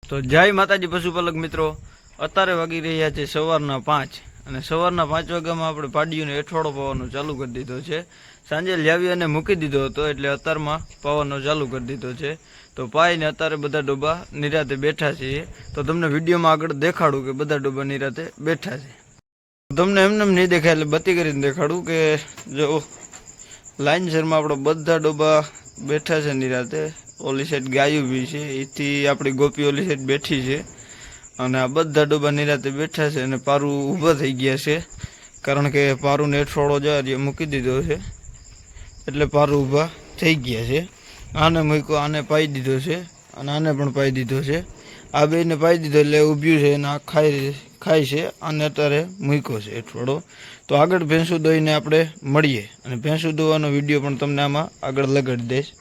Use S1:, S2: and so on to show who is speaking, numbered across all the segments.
S1: તો જય માતાજી પશુપાલક મિત્રો, અત્યારે વાગી રહ્યા છે સવારના 5 અને સવારના 5 વાગ્યામાં આપણે પાડીઓને એઠવાડો પાવાનો ચાલુ કરી દીધો છે। સાંજે લાવી અને મૂકી દીધો હતો એટલે અત્યારમાં પાવાનો ચાલુ કરી દીધો છે। તો પાઈને અત્યારે બધા ડોબા નિરાતે બેઠા છે। તો તમને વિડીયોમાં આગળ દેખાડું કે બધા ડોબા નિરાતે બેઠા છે। તમને એમને નહીં દેખાય એટલે બત્તી કરીને દેખાડું કે જો લાઇનસરમાં આપણે બધા ડોબા બેઠા છે નિરાતે। ઓલી સાઈડ ગાયું બી છે, એથી આપણી ગોપી ઓલી સાઈડ બેઠી છે અને આ બધા ડોબા નિરાતે બેઠા છે અને પારું ઊભા થઈ ગયા છે, કારણ કે પારુંને એઠવાડો જાય મૂકી દીધો છે એટલે પારું ઊભા થઈ ગયા છે। આને મૂક્યો, આને પાઈ દીધો છે અને આને પણ પાઈ દીધો છે। આ બેને પાઈ દીધો એટલે ઊભ્યું છે અને આ ખાય છે। આને અત્યારે મૂક્યો છે એઠવાડો। તો આગળ ભેંસું દોઈને આપણે મળીએ અને ભેંસું દોવાનો વિડીયો પણ તમને આમાં આગળ લગાડી દઈશ।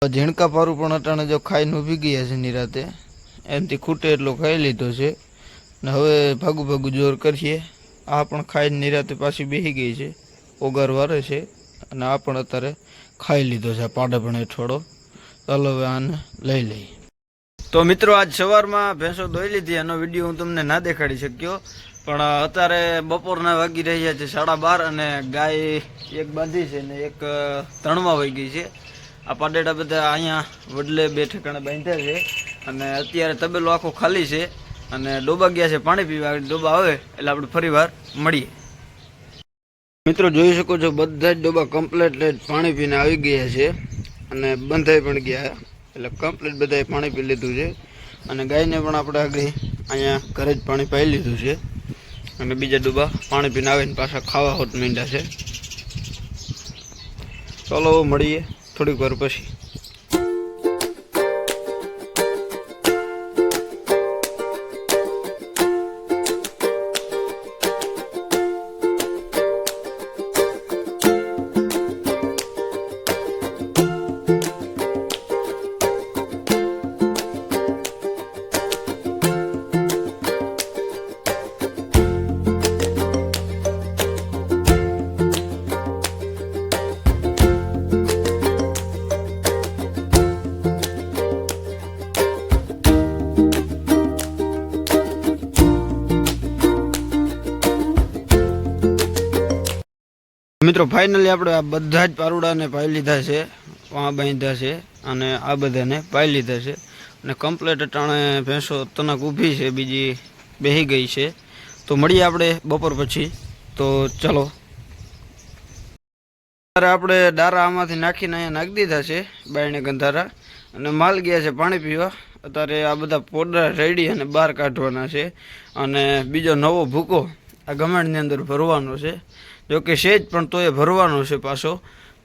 S1: ઝીણકા પારું પણ અટાણે જો ખાઈને ઊભી ગયા છે નિરાતે, એમથી ખૂટે એટલો ખાઈ લીધો છે ને હવે ભાગું ભાગું જોર કરીએ। આ પણ ખાઈને નિરાતે પાછી બેસી ગઈ છે, ઓગાર વારે છે અને આ પણ અત્યારે ખાઈ લીધો છે પાડે પણ એઠવાડો। ચાલો હવે આને લઈ લઈએ। તો મિત્રો આજ સવારમાં ભેંસો દોઈ લીધી, એનો વિડીયો હું તમને ના દેખાડી શક્યો, પણ અત્યારે બપોરના વાગી રહ્યા છે 12:30 અને ગાય એક બાંધી છે ને એક ત્રણમાં વહી ગઈ છે। આ પાડેડા બધા અહીંયા વડલે 2 ઠેકાણે બાંધ્યા છે અને અત્યારે તબેલો આખો ખાલી છે અને ડોબા ગયા છે પાણી પીવા। ડોબા આવે એટલે આપણે ફરી વાર મળીએ। મિત્રો જોઈ શકો છો બધા જ ડોબા કમ્પ્લીટ પાણી પીને આવી ગયા છે અને બંધાઈ પણ ગયા, એટલે કમ્પ્લીટ બધાએ પાણી પી લીધું છે અને ગાયને પણ આપણે આગળ અહીંયા ઘરે જ પાણી પાઈ લીધું છે અને બીજા ડોબા પાણી પીને આવીને પાછા ખાવા હોત માંડ્યા છે। ચાલો મળીએ થોડીક વાર પછી। મિત્રો ફાઇનલી આપણે આ બધા જ પારુડાને પાઈ લીધા છે, વાં બાંધ્યા છે અને આ બધાને પાઈ લીધા છે અને કમ્પ્લેટ અટાણે ભેંસો તનક ઊભી છે, બીજી બેસી ગઈ છે। તો મળીએ આપણે બપોર પછી। તો ચાલો અત્યારે આપણે ડારા આમાંથી નાખીને અહીંયા નાખી દીધા છે બાયણે ગંધારા અને માલ ગયા છે પાણી પીવા। અત્યારે આ બધા પોદરા રેડી અને બહાર કાઢવાના છે અને બીજો નવો ભૂકો આ ગમેણની અંદર ભરવાનો છે, જો કે સેજ પણ તો એ ભરવાનો છે પાછો।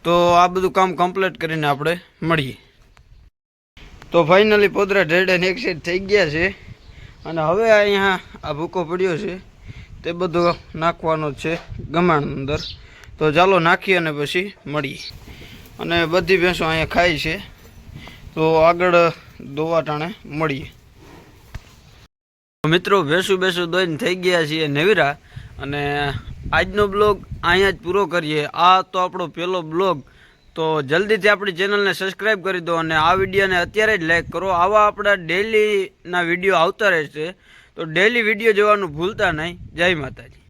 S1: તો આ બધું કામ કમ્પ્લીટ કરીને આપણે મળીએ। તો ફાઇનલી પોદરા ઢેડે એક સાઈડ થઈ ગયા છે અને હવે અહીંયા આ ભૂકો પડ્યો છે તે બધો નાખવાનો છે ગમાણ અંદર। તો ચાલો નાખીએ અને પછી મળીએ। અને બધી ભેંસો અહીંયા ખાય છે, તો આગળ દોવા ટાણે મળીએ। મિત્રો ભેંસું દોઈને થઈ ગયા છીએ નેવીરા અને આજનો બ્લોગ અહીંયા જ પૂરો કરીએ। આ તો આપણો પહેલો બ્લોગ, તો જલ્દીથી આપણી ચેનલને સબસ્ક્રાઈબ કરી દો અને આ વિડીયોને અત્યારે જ લાઈક કરો। આવા આપણા ડેઈલીના વિડીયો આવતા રહેશે, તો ડેઈલી વિડીયો જોવાનું ભૂલતા નહીં। જય માતાજી।